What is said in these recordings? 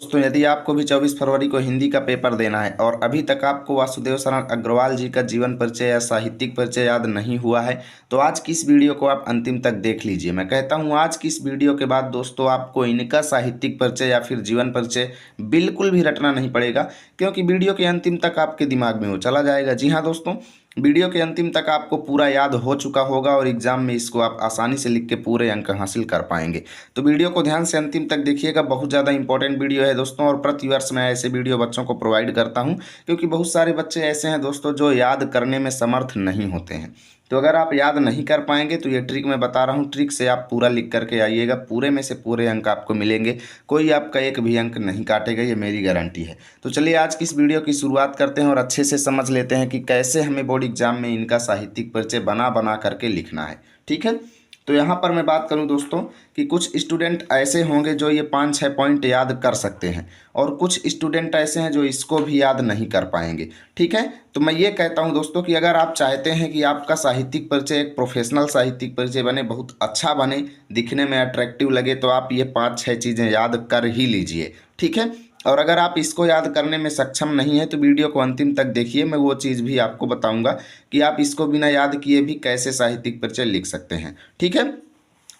दोस्तों यदि आपको भी 24 फरवरी को हिंदी का पेपर देना है और अभी तक आपको वासुदेव शरण अग्रवाल जी का जीवन परिचय या साहित्यिक परिचय याद नहीं हुआ है तो आज की इस वीडियो को आप अंतिम तक देख लीजिए। मैं कहता हूं आज की इस वीडियो के बाद दोस्तों आपको इनका साहित्यिक परिचय या फिर जीवन परिचय बिल्कुल भी रटना नहीं पड़ेगा, क्योंकि वीडियो के अंतिम तक आपके दिमाग में वो चला जाएगा। जी हाँ दोस्तों, वीडियो के अंतिम तक आपको पूरा याद हो चुका होगा और एग्जाम में इसको आप आसानी से लिख के पूरे अंक हासिल कर पाएंगे। तो वीडियो को ध्यान से अंतिम तक देखिएगा, बहुत ज़्यादा इंपॉर्टेंट वीडियो है दोस्तों। और प्रतिवर्ष मैं ऐसे वीडियो बच्चों को प्रोवाइड करता हूं, क्योंकि बहुत सारे बच्चे ऐसे हैं दोस्तों जो याद करने में समर्थ नहीं होते हैं। तो अगर आप याद नहीं कर पाएंगे तो ये ट्रिक मैं बता रहा हूँ, ट्रिक से आप पूरा लिख करके आइएगा, पूरे में से पूरे अंक आपको मिलेंगे, कोई आपका एक भी अंक नहीं काटेगा, ये मेरी गारंटी है। तो चलिए आज की इस वीडियो की शुरुआत करते हैं और अच्छे से समझ लेते हैं कि कैसे हमें बोर्ड एग्जाम में इनका साहित्यिक परिचय बना बना करके लिखना है। ठीक है, तो यहाँ पर मैं बात करूँ दोस्तों कि कुछ स्टूडेंट ऐसे होंगे जो ये 5-6 पॉइंट याद कर सकते हैं और कुछ स्टूडेंट ऐसे हैं जो इसको भी याद नहीं कर पाएंगे। ठीक है, तो मैं ये कहता हूँ दोस्तों कि अगर आप चाहते हैं कि आपका साहित्यिक परिचय एक प्रोफेशनल साहित्यिक परिचय बने, बहुत अच्छा बने, दिखने में अट्रैक्टिव लगे, तो आप ये 5-6 चीज़ें याद कर ही लीजिए। ठीक है, और अगर आप इसको याद करने में सक्षम नहीं है तो वीडियो को अंतिम तक देखिए, मैं वो चीज़ भी आपको बताऊंगा कि आप इसको बिना याद किए भी कैसे साहित्यिक परिचय लिख सकते हैं। ठीक है,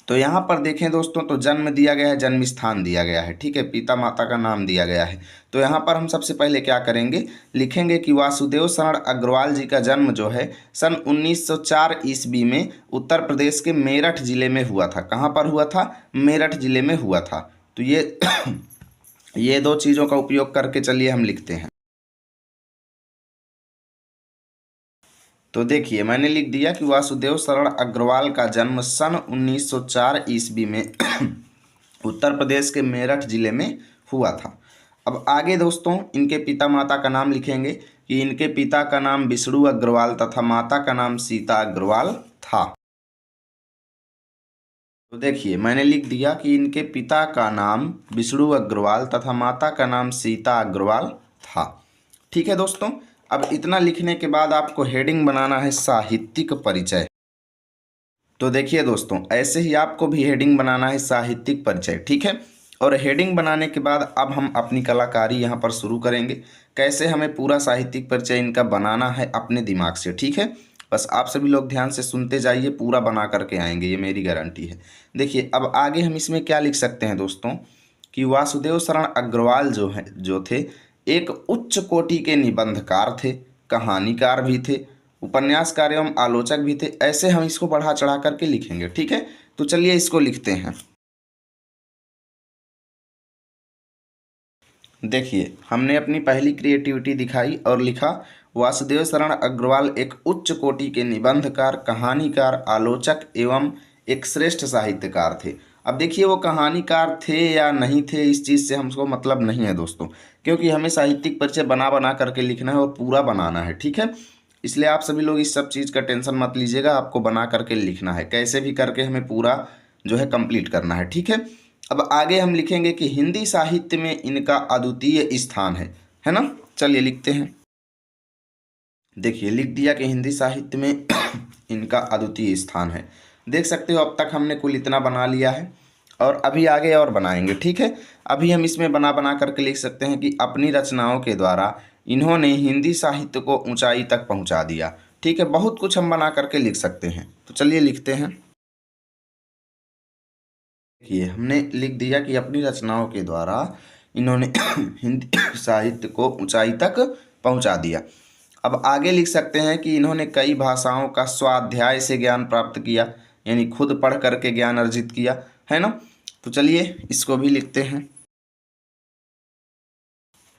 तो यहाँ पर देखें दोस्तों, तो जन्म दिया गया है, जन्म स्थान दिया गया है, ठीक है, पिता माता का नाम दिया गया है। तो यहाँ पर हम सबसे पहले क्या करेंगे, लिखेंगे कि वासुदेव शरण अग्रवाल जी का जन्म जो है सन 1904 ईस्वी में उत्तर प्रदेश के मेरठ जिले में हुआ था। कहाँ पर हुआ था? मेरठ जिले में हुआ था। तो ये दो चीज़ों का उपयोग करके चलिए हम लिखते हैं। तो देखिए मैंने लिख दिया कि वासुदेव शरण अग्रवाल का जन्म सन 1904 ईस्वी में उत्तर प्रदेश के मेरठ जिले में हुआ था। अब आगे दोस्तों इनके पिता माता का नाम लिखेंगे कि इनके पिता का नाम विष्णु अग्रवाल तथा माता का नाम सीता अग्रवाल था। तो देखिए मैंने लिख दिया कि इनके पिता का नाम विष्णु अग्रवाल तथा माता का नाम सीता अग्रवाल था। ठीक है दोस्तों, अब इतना लिखने के बाद आपको हेडिंग बनाना है साहित्यिक परिचय। तो देखिए दोस्तों ऐसे ही आपको भी हेडिंग बनाना है साहित्यिक परिचय। ठीक है, और हेडिंग बनाने के बाद अब हम अपनी कलाकारी यहाँ पर शुरू करेंगे, कैसे हमें पूरा साहित्यिक परिचय इनका बनाना है अपने दिमाग से। ठीक है, बस आप सभी लोग ध्यान से सुनते जाइए, पूरा बना करके आएंगे, ये मेरी गारंटी है। देखिए अब आगे हम इसमें क्या लिख सकते हैं दोस्तों कि वासुदेव शरण अग्रवाल जो थे एक उच्च कोटि के निबंधकार थे, कहानीकार भी थे, उपन्यासकार एवं आलोचक भी थे। ऐसे हम इसको बढ़ा चढ़ा करके लिखेंगे। ठीक है, तो चलिए इसको लिखते हैं। देखिए हमने अपनी पहली क्रिएटिविटी दिखाई और लिखा वासुदेव शरण अग्रवाल एक उच्च कोटि के निबंधकार, कहानीकार, आलोचक एवं एक श्रेष्ठ साहित्यकार थे। अब देखिए वो कहानीकार थे या नहीं थे, इस चीज़ से हमको मतलब नहीं है दोस्तों, क्योंकि हमें साहित्यिक परिचय बना बना करके लिखना है और पूरा बनाना है। ठीक है, इसलिए आप सभी लोग इस सब चीज़ का टेंशन मत लीजिएगा, आपको बना करके लिखना है, कैसे भी करके हमें पूरा जो है कंप्लीट करना है। ठीक है, अब आगे हम लिखेंगे कि हिंदी साहित्य में इनका अद्वितीय स्थान है ना। चलिए लिखते हैं। देखिए लिख दिया कि हिंदी साहित्य में इनका अद्वितीय स्थान है। देख सकते हो अब तक हमने कुल इतना बना लिया है और अभी आगे और बनाएंगे। ठीक है, अभी हम इसमें बना बना करके लिख सकते हैं कि अपनी रचनाओं के द्वारा इन्होंने हिंदी साहित्य को ऊंचाई तक पहुंचा दिया। ठीक है, बहुत कुछ हम बना करके लिख सकते हैं, तो चलिए लिखते हैं। देखिए हमने लिख दिया कि अपनी रचनाओं के द्वारा इन्होंने हिंदी साहित्य को ऊंचाई तक पहुंचा दिया। अब आगे लिख सकते हैं कि इन्होंने कई भाषाओं का स्वाध्याय से ज्ञान प्राप्त किया, यानी खुद पढ़ करके ज्ञान अर्जित किया, है ना। तो चलिए इसको भी लिखते हैं।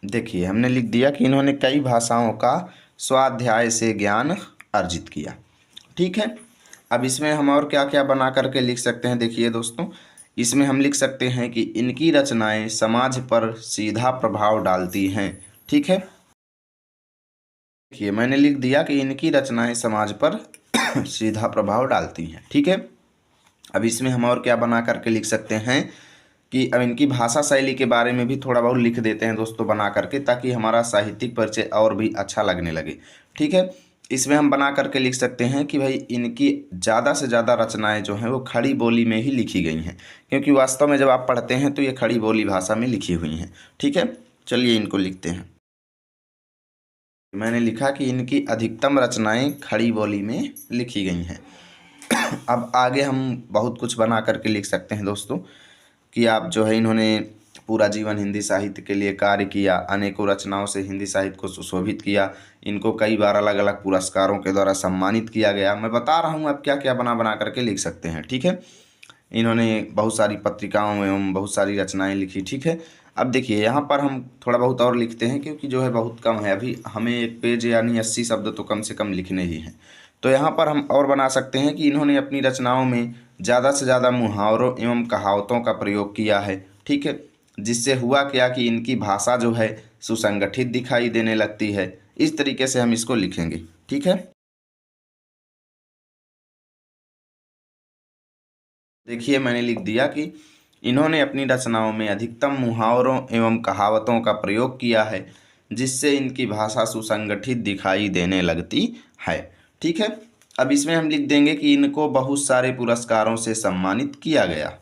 देखिए हमने लिख दिया कि इन्होंने कई भाषाओं का स्वाध्याय से ज्ञान अर्जित किया। ठीक है, अब इसमें हम और क्या क्या बना करके लिख सकते हैं। देखिए दोस्तों इसमें हम लिख सकते हैं कि इनकी रचनाएं समाज पर सीधा प्रभाव डालती हैं। ठीक है, देखिए मैंने लिख दिया कि इनकी रचनाएं समाज पर सीधा प्रभाव डालती हैं। ठीक है, अब इसमें हम और क्या बना करके लिख सकते हैं कि अब इनकी भाषा शैली के बारे में भी थोड़ा बहुत लिख देते हैं दोस्तों बना करके, ताकि हमारा साहित्यिक परिचय और भी अच्छा लगने लगे। ठीक है, इसमें हम बना करके लिख सकते हैं कि भाई इनकी ज़्यादा से ज़्यादा रचनाएं जो हैं वो खड़ी बोली में ही लिखी गई हैं, क्योंकि वास्तव में जब आप पढ़ते हैं तो ये खड़ी बोली भाषा में लिखी हुई हैं। ठीक है, चलिए इनको लिखते हैं। मैंने लिखा कि इनकी अधिकतम रचनाएं खड़ी बोली में लिखी गई हैं। अब आगे हम बहुत कुछ बना करके लिख सकते हैं दोस्तों, कि आप जो है इन्होंने पूरा जीवन हिंदी साहित्य के लिए कार्य किया, अनेकों रचनाओं से हिंदी साहित्य को सुशोभित किया, इनको कई बार अलग अलग पुरस्कारों के द्वारा सम्मानित किया गया। मैं बता रहा हूँ आप क्या क्या बना बना करके लिख सकते हैं। ठीक है, इन्होंने बहुत सारी पत्रिकाओं एवं बहुत सारी रचनाएं लिखी। ठीक है, अब देखिए यहाँ पर हम थोड़ा बहुत और लिखते हैं, क्योंकि जो है बहुत कम है, अभी हमें एक पेज यानी 80 शब्द तो कम से कम लिखने ही हैं। तो यहाँ पर हम और बना सकते हैं कि इन्होंने अपनी रचनाओं में ज़्यादा से ज़्यादा मुहावरों एवं कहावतों का प्रयोग किया है। ठीक है, जिससे हुआ क्या कि इनकी भाषा जो है सुसंगठित दिखाई देने लगती है। इस तरीके से हम इसको लिखेंगे। ठीक है, देखिए मैंने लिख दिया कि इन्होंने अपनी रचनाओं में अधिकतम मुहावरों एवं कहावतों का प्रयोग किया है, जिससे इनकी भाषा सुसंगठित दिखाई देने लगती है। ठीक है, अब इसमें हम लिख देंगे कि इनको बहुत सारे पुरस्कारों से सम्मानित किया गया।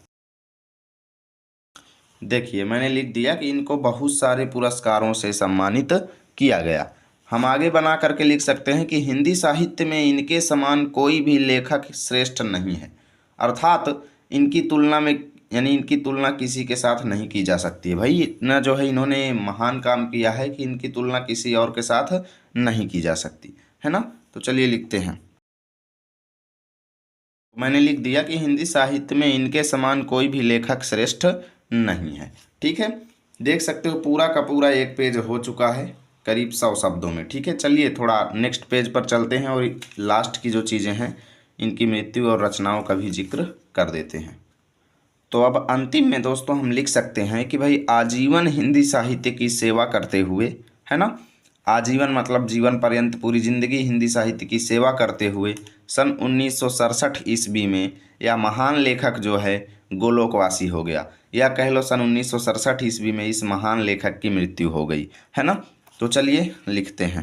देखिए मैंने लिख दिया कि इनको बहुत सारे पुरस्कारों से सम्मानित किया गया। हम आगे बना करके लिख सकते हैं कि हिंदी साहित्य में इनके समान कोई भी लेखक श्रेष्ठ नहीं है, अर्थात इनकी तुलना में, यानी इनकी तुलना किसी के साथ नहीं की जा सकती है। भाई इतना जो है इन्होंने महान काम किया है कि इनकी तुलना किसी और के साथ नहीं की जा सकती है ना। तो चलिए लिखते हैं। मैंने लिख दिया कि हिंदी साहित्य में इनके समान कोई भी लेखक श्रेष्ठ नहीं है। ठीक है, देख सकते हो पूरा का पूरा एक पेज हो चुका है, करीब 100 शब्दों में। ठीक है, चलिए थोड़ा नेक्स्ट पेज पर चलते हैं और लास्ट की जो चीज़ें हैं इनकी मृत्यु और रचनाओं का भी जिक्र कर देते हैं। तो अब अंतिम में दोस्तों हम लिख सकते हैं कि भाई आजीवन हिंदी साहित्य की सेवा करते हुए, है ना, आजीवन मतलब जीवन पर्यंत पूरी जिंदगी हिंदी साहित्य की सेवा करते हुए सन 1967 ईस्वी में यह महान लेखक जो है गोलोकवासी हो गया, या कह लो सन 1967 ईस्वी में इस महान लेखक की मृत्यु हो गई, है ना। तो चलिए लिखते हैं।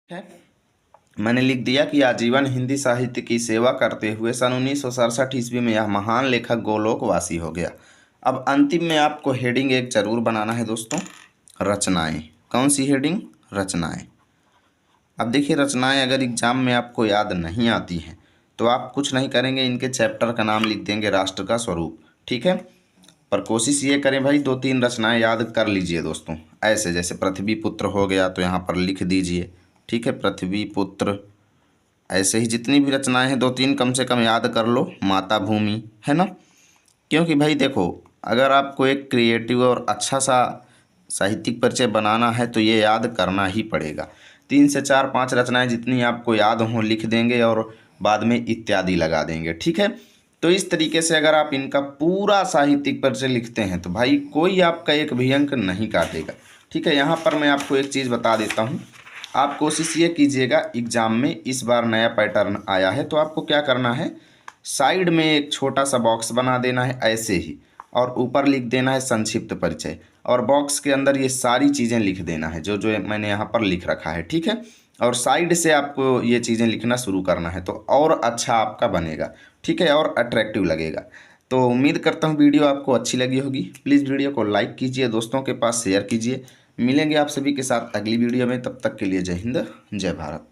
है, मैंने लिख दिया कि आजीवन हिंदी साहित्य की सेवा करते हुए सन 1967 ईस्वी में यह महान लेखक गोलोकवासी हो गया। अब अंतिम में आपको हेडिंग एक जरूर बनाना है दोस्तों, रचनाएं। कौन सी हेडिंग? रचनाएं। अब देखिए रचनाएं अगर एग्जाम में आपको याद नहीं आती हैं तो आप कुछ नहीं करेंगे, इनके चैप्टर का नाम लिख देंगे राष्ट्र का स्वरूप। ठीक है, पर कोशिश ये करें भाई 2-3 रचनाएं याद कर लीजिए दोस्तों, ऐसे जैसे पृथ्वी पुत्र हो गया तो यहाँ पर लिख दीजिए। ठीक है, पृथ्वी पुत्र। ऐसे ही जितनी भी रचनाएं हैं 2-3 कम से कम याद कर लो। माता भूमि, है ना, क्योंकि भाई देखो अगर आपको एक क्रिएटिव और अच्छा सा साहित्यिक परिचय बनाना है तो ये याद करना ही पड़ेगा। 3 से 4-5 रचनाएं जितनी आपको याद हों लिख देंगे और बाद में इत्यादि लगा देंगे। ठीक है, तो इस तरीके से अगर आप इनका पूरा साहित्यिक परिचय लिखते हैं तो भाई कोई आपका एक भी अंक नहीं काटेगा। ठीक है, यहाँ पर मैं आपको एक चीज़ बता देता हूँ, आप कोशिश ये कीजिएगा एग्ज़ाम में इस बार नया पैटर्न आया है तो आपको क्या करना है, साइड में एक छोटा सा बॉक्स बना देना है ऐसे ही, और ऊपर लिख देना है संक्षिप्त परिचय, और बॉक्स के अंदर ये सारी चीज़ें लिख देना है जो जो मैंने यहाँ पर लिख रखा है। ठीक है, और साइड से आपको ये चीज़ें लिखना शुरू करना है तो और अच्छा आपका बनेगा। ठीक है, और अट्रैक्टिव लगेगा। तो उम्मीद करता हूँ वीडियो आपको अच्छी लगी होगी। प्लीज़ वीडियो को लाइक कीजिए, दोस्तों के पास शेयर कीजिए। मिलेंगे आप सभी के साथ अगली वीडियो में, तब तक के लिए जय हिंद, जय भारत।